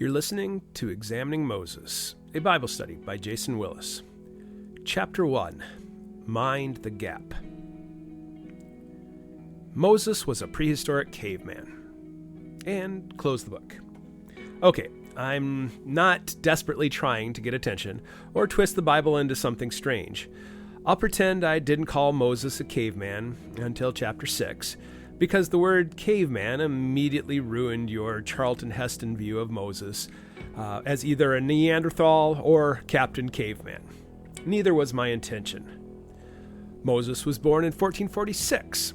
You're listening to Examining Moses, a Bible study by Jason Willis. Chapter 1, Mind the Gap. Moses was a prehistoric caveman. And close the book. Okay, I'm not desperately trying to get attention or twist the Bible into something strange. I'll pretend I didn't call Moses a caveman until chapter 6, because the word caveman immediately ruined your Charlton Heston view of Moses as either a Neanderthal or Captain Caveman. Neither was my intention. Moses was born in 1446.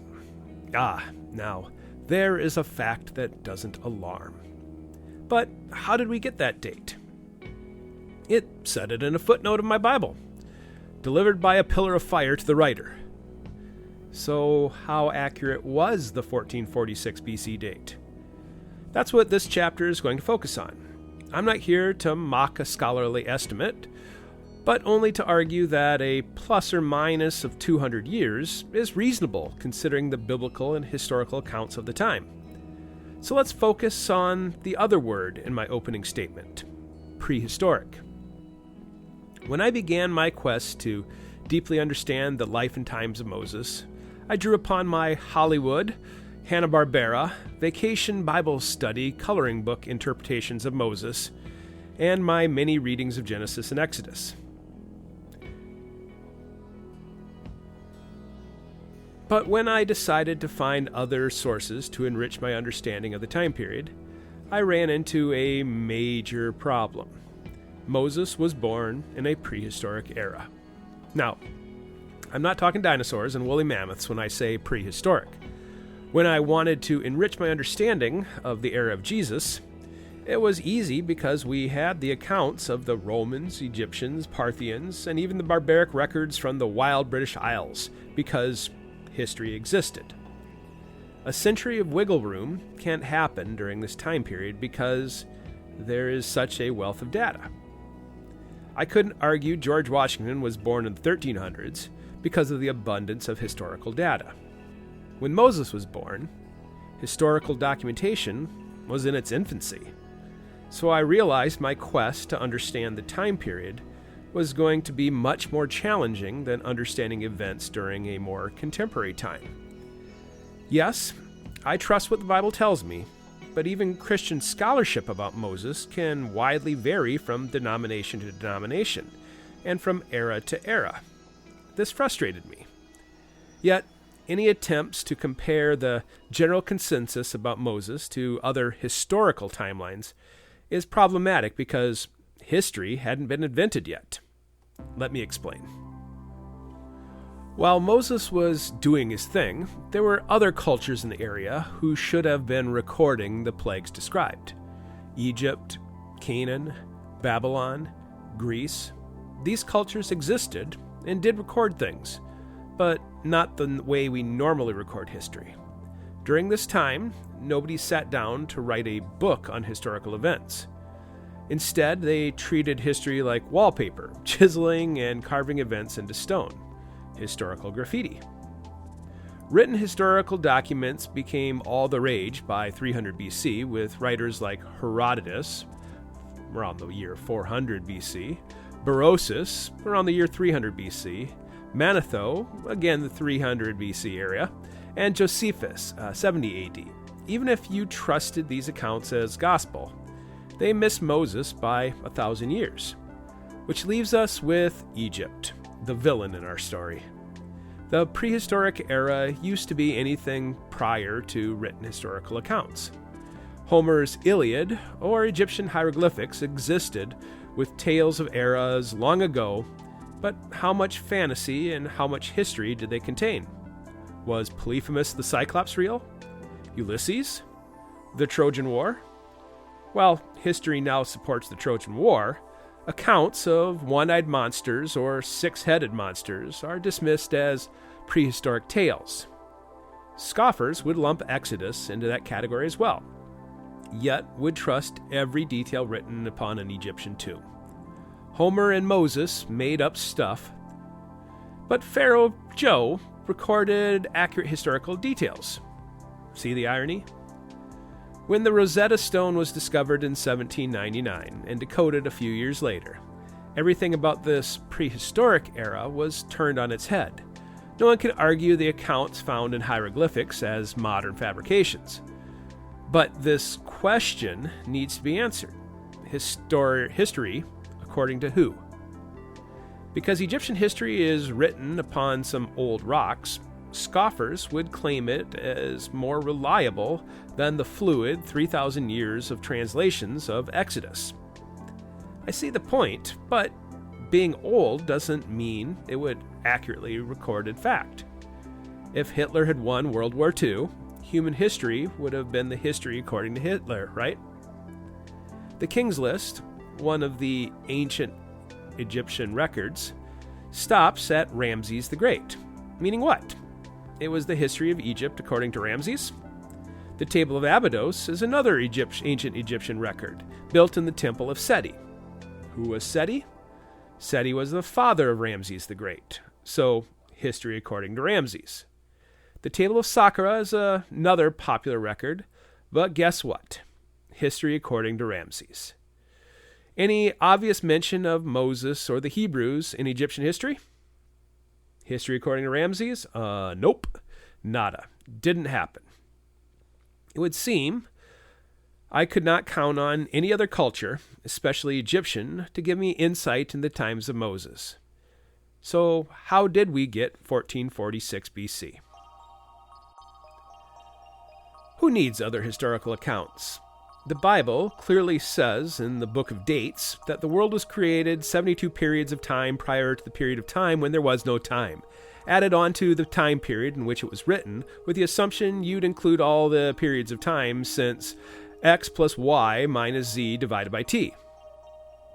Now, there is a fact that doesn't alarm. But how did we get that date? It said it in a footnote of my Bible, delivered by a pillar of fire to the writer. So how accurate was the 1446 BC date? That's what this chapter is going to focus on. I'm not here to mock a scholarly estimate, but only to argue that a plus or minus of 200 years is reasonable considering the biblical and historical accounts of the time. So let's focus on the other word in my opening statement, prehistoric. When I began my quest to deeply understand the life and times of Moses, I drew upon my Hollywood, Hanna-Barbera, vacation Bible study coloring book interpretations of Moses, and my many readings of Genesis and Exodus. But when I decided to find other sources to enrich my understanding of the time period, I ran into a major problem. Moses was born in a prehistoric era. Now, I'm not talking dinosaurs and woolly mammoths when I say prehistoric. When I wanted to enrich my understanding of the era of Jesus, it was easy because we had the accounts of the Romans, Egyptians, Parthians, and even the barbaric records from the wild British Isles, because history existed. A century of wiggle room can't happen during this time period because there is such a wealth of data. I couldn't argue George Washington was born in the 1300s because of the abundance of historical data. When Moses was born, historical documentation was in its infancy. So I realized my quest to understand the time period was going to be much more challenging than understanding events during a more contemporary time. Yes, I trust what the Bible tells me, but even Christian scholarship about Moses can widely vary from denomination to denomination and from era to era. This frustrated me. Yet, any attempts to compare the general consensus about Moses to other historical timelines is problematic because history hadn't been invented yet. Let me explain. While Moses was doing his thing, there were other cultures in the area who should have been recording the plagues described. Egypt, Canaan, Babylon, Greece. These cultures existed and did record things, but not the way we normally record history. During this time, nobody sat down to write a book on historical events. Instead, they treated history like wallpaper, chiseling and carving events into stone. Historical graffiti. Written historical documents became all the rage by 300 BC with writers like Herodotus, around the year 400 BC, Berosus, around the year 300 BC, Manetho, again the 300 BC area, and Josephus, 70 AD. Even if you trusted these accounts as gospel, they missed Moses by 1,000 years. Which leaves us with Egypt, the villain in our story. The prehistoric era used to be anything prior to written historical accounts. Homer's Iliad or Egyptian hieroglyphics existed with tales of eras long ago, but how much fantasy and how much history did they contain? Was Polyphemus the Cyclops real? Ulysses? The Trojan War? While history now supports the Trojan War, accounts of one-eyed monsters or six-headed monsters are dismissed as prehistoric tales. Scoffers would lump Exodus into that category as well, yet would trust every detail written upon an Egyptian tomb. Homer and Moses made up stuff, but Pharaoh Joe recorded accurate historical details. See the irony? When the Rosetta Stone was discovered in 1799 and decoded a few years later, everything about this prehistoric era was turned on its head. No one can argue the accounts found in hieroglyphics as modern fabrications. But this question needs to be answered. History, according to who? Because Egyptian history is written upon some old rocks, scoffers would claim it as more reliable than the fluid 3,000 years of translations of Exodus. I see the point, but being old doesn't mean it would accurately recorded fact. If Hitler had won World War II, human history would have been the history according to Hitler, right? The King's List, one of the ancient Egyptian records, stops at Ramses the Great. Meaning what? It was the history of Egypt according to Ramses. The Table of Abydos is another ancient Egyptian record, built in the Temple of Seti. Who was Seti? Seti was the father of Ramses the Great, so history according to Ramses. The Table of Saqqara is another popular record, but guess what? History according to Ramses. Any obvious mention of Moses or the Hebrews in Egyptian history? History according to Ramses? Nope. Nada. Didn't happen. It would seem I could not count on any other culture, especially Egyptian, to give me insight in the times of Moses. So how did we get 1446 BC? Who needs other historical accounts? The Bible clearly says in the Book of Dates that the world was created 72 periods of time prior to the period of time when there was no time, added on to the time period in which it was written, with the assumption you'd include all the periods of time since x plus y minus z divided by t.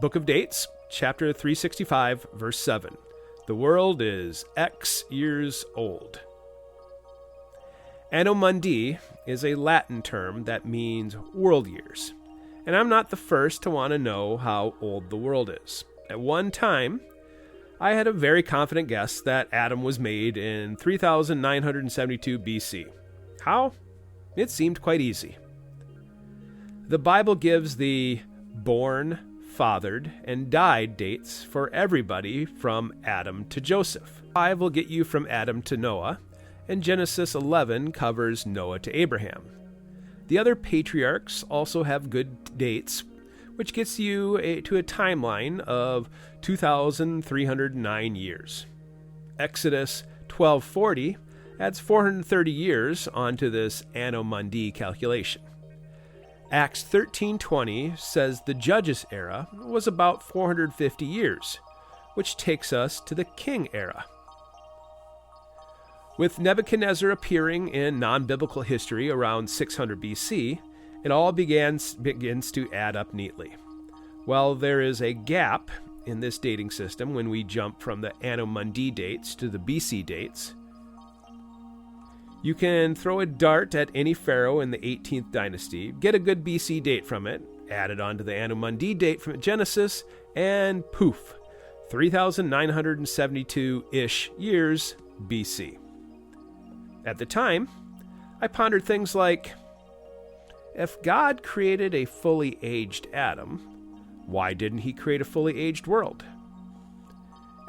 Book of Dates, chapter 365, verse 7. The world is X years old. Anno Mundi is a Latin term that means world years, and I'm not the first to want to know how old the world is. At one time, I had a very confident guess that Adam was made in 3972 BC. How? It seemed quite easy. The Bible gives the born, fathered, and died dates for everybody from Adam to Joseph. 5 will get you from Adam to Noah, and Genesis 11 covers Noah to Abraham. The other patriarchs also have good dates, which gets you to a timeline of 2,309 years. Exodus 1240 adds 430 years onto this Anno Mundi calculation. Acts 13:20 says the Judges era was about 450 years, which takes us to the King era. With Nebuchadnezzar appearing in non-biblical history around 600 BC, it all begins to add up neatly. Well, there is a gap in this dating system when we jump from the Anno Mundi dates to the BC dates. You can throw a dart at any pharaoh in the 18th dynasty, get a good BC date from it, add it onto the Anno Mundi date from Genesis, and poof, 3,972-ish years BC. At the time, I pondered things like, if God created a fully aged Adam, why didn't he create a fully aged world?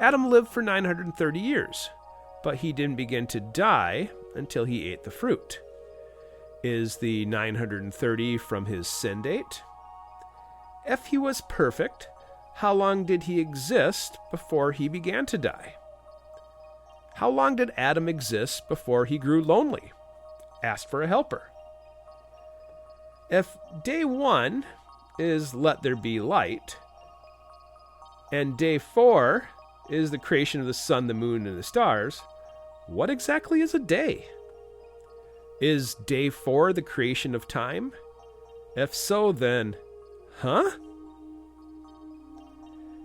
Adam lived for 930 years, but he didn't begin to die until he ate the fruit. Is the 930 from his sin date? If he was perfect, how long did he exist before he began to die? How long did Adam exist before he grew lonely, asked for a helper? If day 1 is let there be light, and day 4 is the creation of the sun, the moon, and the stars, what exactly is a day? Is day 4 the creation of time? If so, then,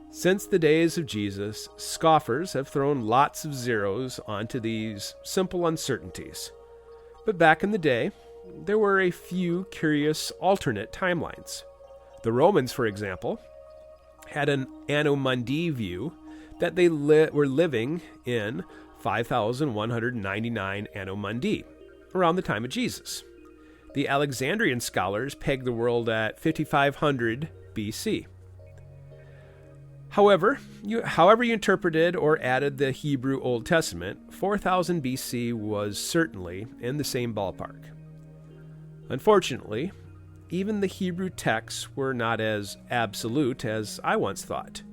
Since the days of Jesus, scoffers have thrown lots of zeros onto these simple uncertainties. But back in the day, there were a few curious alternate timelines. The Romans, for example, had an Anno Mundi view that they were living in 5,199 Anno Mundi, around the time of Jesus. The Alexandrian scholars peg the world at 5500 BC. However you interpreted or added the Hebrew Old Testament, 4000 BC was certainly in the same ballpark. Unfortunately, even the Hebrew texts were not as absolute as I once thought.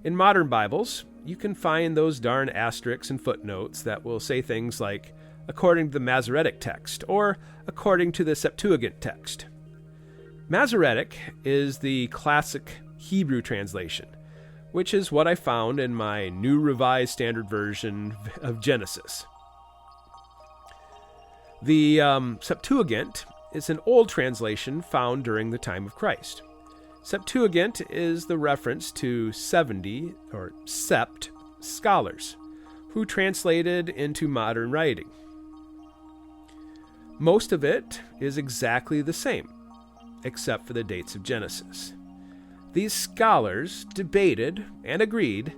In modern Bibles, you can find those darn asterisks and footnotes that will say things like, according to the Masoretic text, or according to the Septuagint text. Masoretic is the classic Hebrew translation, which is what I found in my New Revised Standard Version of Genesis. The Septuagint is an old translation found during the time of Christ. Septuagint is the reference to 70, or sept, scholars who translated into modern writing. Most of it is exactly the same, except for the dates of Genesis. These scholars debated and agreed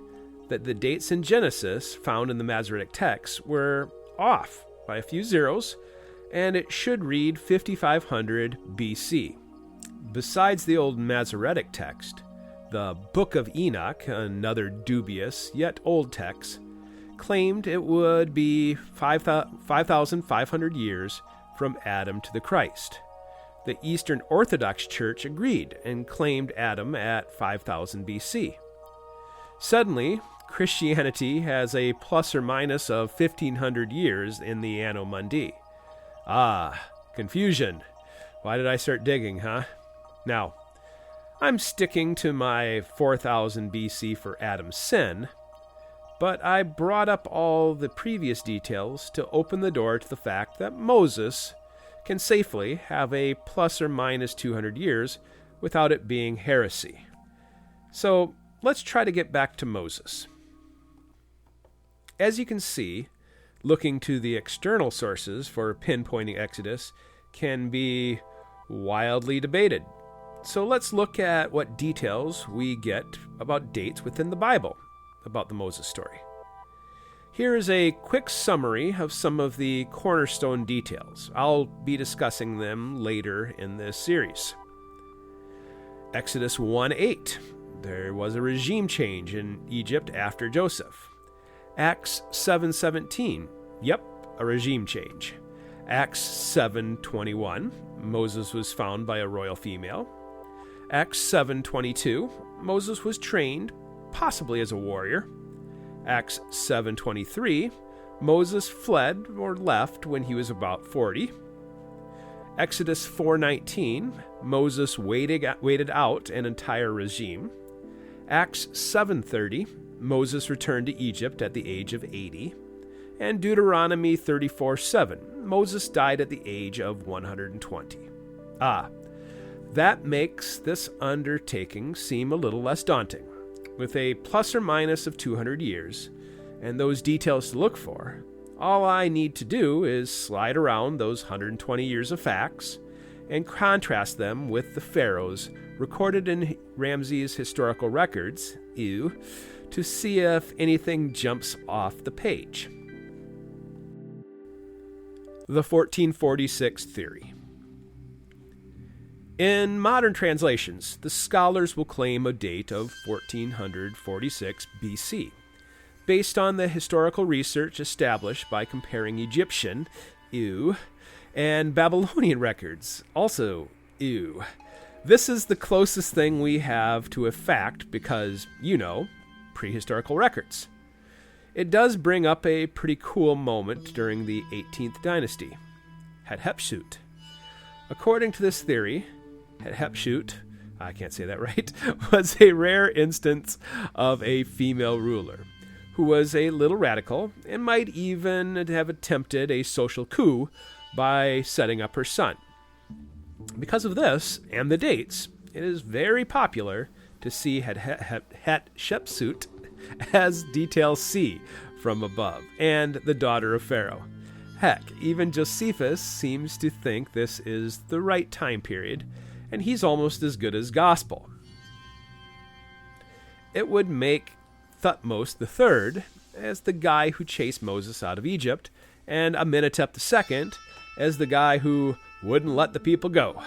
that the dates in Genesis found in the Masoretic text were off by a few zeros, and it should read 5500 BC. Besides the old Masoretic text, the Book of Enoch, another dubious yet old text, claimed it would be 5,500 years from Adam to the Christ. The Eastern Orthodox Church agreed and claimed Adam at 5000 BC. Suddenly, Christianity has a plus or minus of 1500 years in the Anno Mundi. Ah, confusion. Why did I start digging, huh? Now, I'm sticking to my 4000 BC for Adam's sin, but I brought up all the previous details to open the door to the fact that Moses can safely have a plus or minus 200 years without it being heresy. So let's try to get back to Moses. As you can see, looking to the external sources for pinpointing Exodus can be wildly debated. So let's look at what details we get about dates within the Bible about the Moses story. Here is a quick summary of some of the cornerstone details. I'll be discussing them later in this series. Exodus 1:8. There was a regime change in Egypt after Joseph. Acts 7:17. Yep, a regime change. Acts 7:21. Moses was found by a royal female. Acts 7:22. Moses was trained, possibly as a warrior. Acts 7:23, Moses fled or left when he was about 40. Exodus 4:19, Moses waited out an entire regime. Acts 7:30, Moses returned to Egypt at the age of 80. And Deuteronomy 34:7, Moses died at the age of 120. That makes this undertaking seem a little less daunting. With a plus or minus of 200 years, and those details to look for, all I need to do is slide around those 120 years of facts and contrast them with the pharaohs recorded in Ramses' historical records, to see if anything jumps off the page. The 1446 theory. In modern translations, the scholars will claim a date of 1446 BC, based on the historical research established by comparing Egyptian, and Babylonian records, also, This is the closest thing we have to a fact because, prehistorical records. It does bring up a pretty cool moment during the 18th dynasty, Hatshepsut. According to this theory, Hatshepsut, I can't say that right, was a rare instance of a female ruler who was a little radical and might even have attempted a social coup by setting up her son. Because of this and the dates, it is very popular to see Hatshepsut as detail C from above and the daughter of Pharaoh. Heck, even Josephus seems to think this is the right time period, and he's almost as good as gospel. It would make Thutmose III as the guy who chased Moses out of Egypt, and Amenhotep II as the guy who wouldn't let the people go.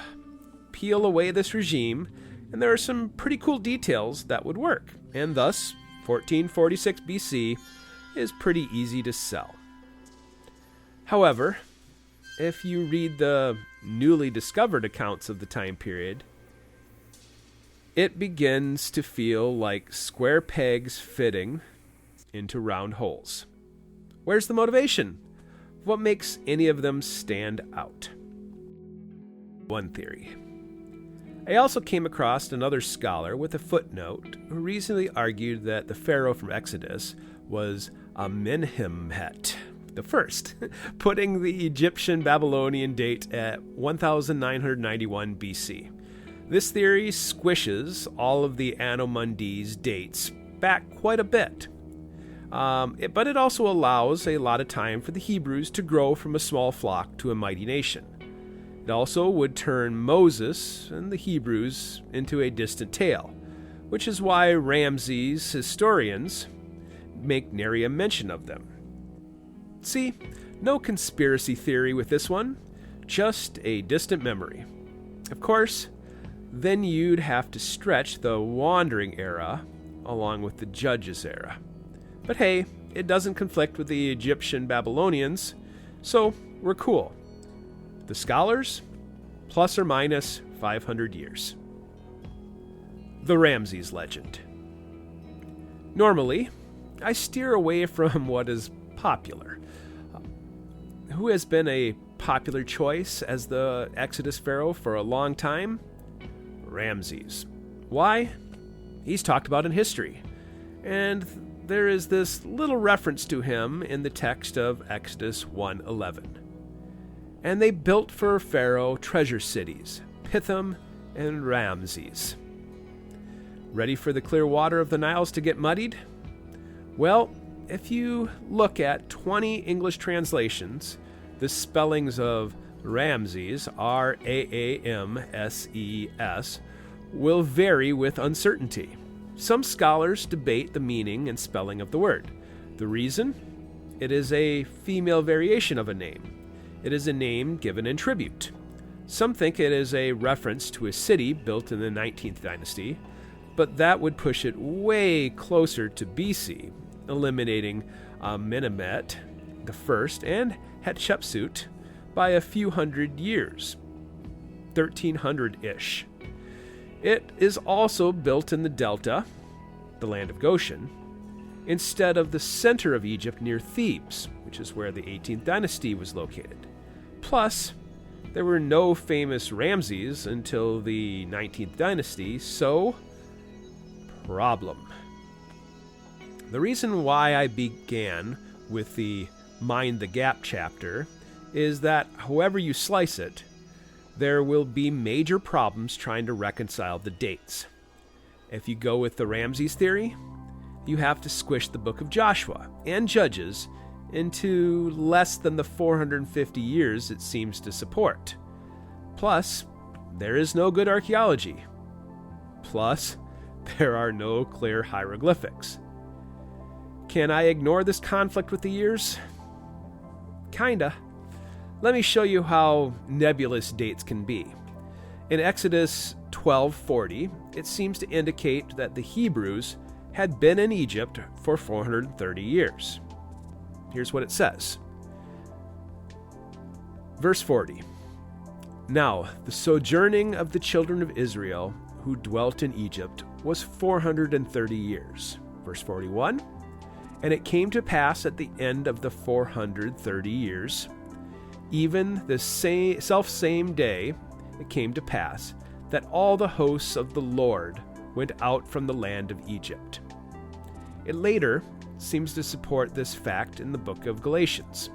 Peel away this regime, and there are some pretty cool details that would work, and thus 1446 BC is pretty easy to sell. However, if you read the newly discovered accounts of the time period, it begins to feel like square pegs fitting into round holes. Where's the motivation? What makes any of them stand out? One theory. I also came across another scholar with a footnote who recently argued that the pharaoh from Exodus was Amenemhet the First, putting the Egyptian-Babylonian date at 1991 BC. This theory squishes all of the Anno Mundi's dates back quite a bit. But it also allows a lot of time for the Hebrews to grow from a small flock to a mighty nation. It also would turn Moses and the Hebrews into a distant tale, which is why Ramses historians make nary a mention of them. See, no conspiracy theory with this one, just a distant memory. Of course, then you'd have to stretch the Wandering era along with the Judges era. But hey, it doesn't conflict with the Egyptian Babylonians, so we're cool. The scholars, plus or minus 500 years. The Ramses legend. Normally, I steer away from what is popular. Who has been a popular choice as the Exodus pharaoh for a long time? Ramses. Why? He's talked about in history. And there is this little reference to him in the text of Exodus 1:11. And they built for Pharaoh treasure cities, Pithom and Ramses. Ready for the clear water of the Niles to get muddied? Well, if you look at 20 English translations, the spellings of Ramses, Raamses, will vary with uncertainty. Some scholars debate the meaning and spelling of the word. The reason? It is a female variation of a name. It is a name given in tribute. Some think it is a reference to a city built in the 19th dynasty, but that would push it way closer to BC, eliminating Amenemhet the First and Hatshepsut by a few hundred years, 1300-ish. It is also built in the Delta, the land of Goshen, instead of the center of Egypt near Thebes, which is where the 18th dynasty was located. Plus, there were no famous Ramses until the 19th dynasty, so problem. The reason why I began with the Mind the Gap chapter is that however you slice it, there will be major problems trying to reconcile the dates. If you go with the Ramses theory, you have to squish the book of Joshua and Judges into less than the 450 years it seems to support. Plus, there is no good archaeology. Plus, there are no clear hieroglyphics. Can I ignore this conflict with the years? Kinda. Let me show you how nebulous dates can be. In Exodus 12:40, it seems to indicate that the Hebrews had been in Egypt for 430 years. Here's what it says. Verse 40. Now, the sojourning of the children of Israel who dwelt in Egypt was 430 years. Verse 41. And it came to pass at the end of the 430 years, even the same day it came to pass, that all the hosts of the Lord went out from the land of Egypt. It later seems to support this fact in the book of Galatians.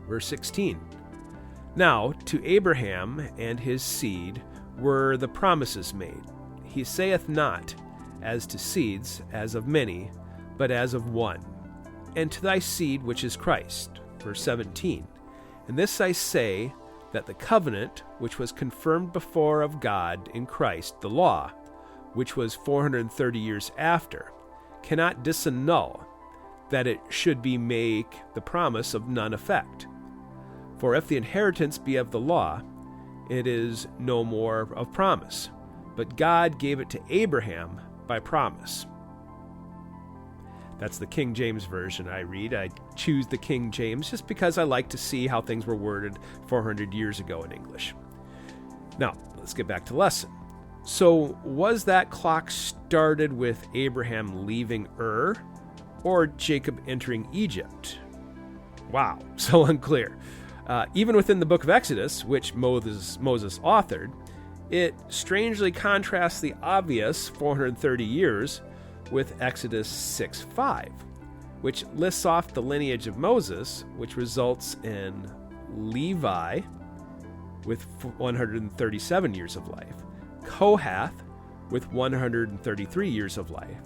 Verse 16. Now to Abraham and his seed were the promises made. He saith not, as to seeds, as of many, but as of one, and to thy seed which is Christ. Verse 17. And this I say, that the covenant which was confirmed before of God in Christ, the law, which was 430 years after, cannot disannul, that it should be make the promise of none effect. For if the inheritance be of the law, it is no more of promise. But God gave it to Abraham by promise. That's the King James Version I read. I choose the King James just because I like to see how things were worded 400 years ago in English. Now, let's get back to the lesson. So, was that clock started with Abraham leaving Ur, or Jacob entering Egypt? Wow, so unclear. Even within the book of Exodus, which Moses authored, it strangely contrasts the obvious 430 years with Exodus 6:5, which lists off the lineage of Moses, which results in Levi with 137 years of life, Kohath with 133 years of life,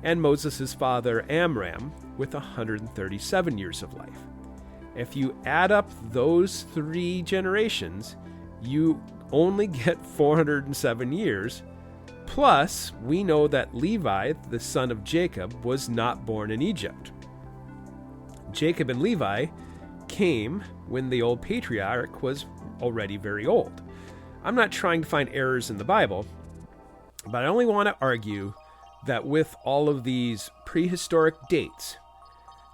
and Moses' father Amram with 137 years of life. If you add up those 3 generations, you only get 407 years. Plus, we know that Levi, the son of Jacob, was not born in Egypt. Jacob and Levi came when the old patriarch was already very old. I'm not trying to find errors in the Bible, but I only want to argue that with all of these prehistoric dates,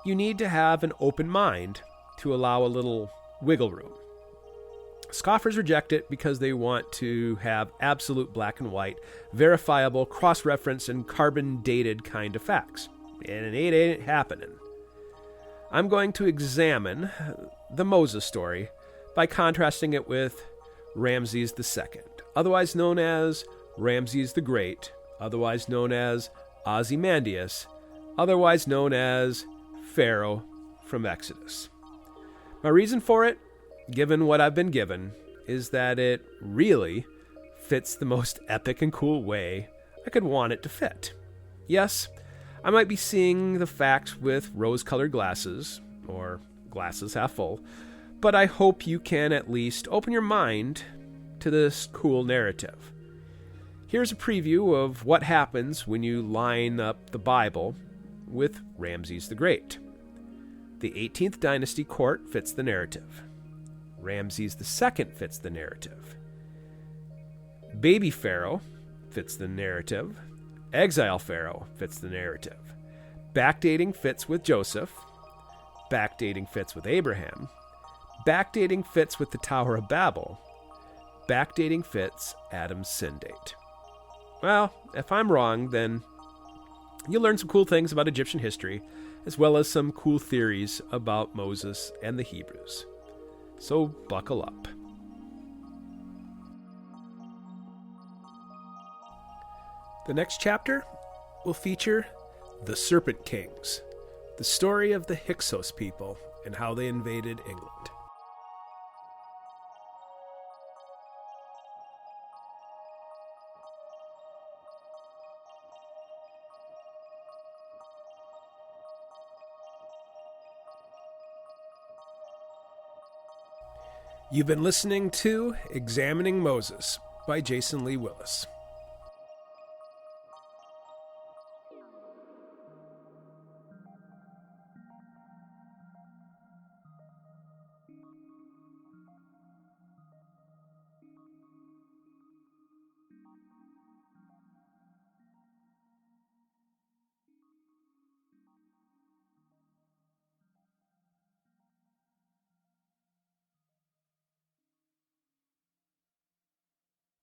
you need to have an open mind to allow a little wiggle room. Scoffers reject it because they want to have absolute black and white, verifiable, cross-reference, and carbon-dated kind of facts. And it ain't happening. I'm going to examine the Moses story by contrasting it with Ramses II, otherwise known as Ramses the Great, otherwise known as Ozymandias, otherwise known as Pharaoh from Exodus. My reason for it, given what I've been given, is that it really fits the most epic and cool way I could want it to fit. Yes, I might be seeing the facts with rose-colored glasses, or glasses half full, but I hope you can at least open your mind to this cool narrative. Here's a preview of what happens when you line up the Bible with Ramses the Great. The 18th dynasty court fits the narrative. Ramses II fits the narrative. Baby Pharaoh fits the narrative. Exile Pharaoh fits the narrative. Backdating fits with Joseph. Backdating fits with Abraham. Backdating fits with the Tower of Babel. Backdating fits Adam's sin date. Well, if I'm wrong, then you'll learn some cool things about Egyptian history, as well as some cool theories about Moses and the Hebrews. So buckle up. The next chapter will feature the Serpent Kings, the story of the Hyksos people and how they invaded England. You've been listening to Examining Moses by Jason Lee Willis.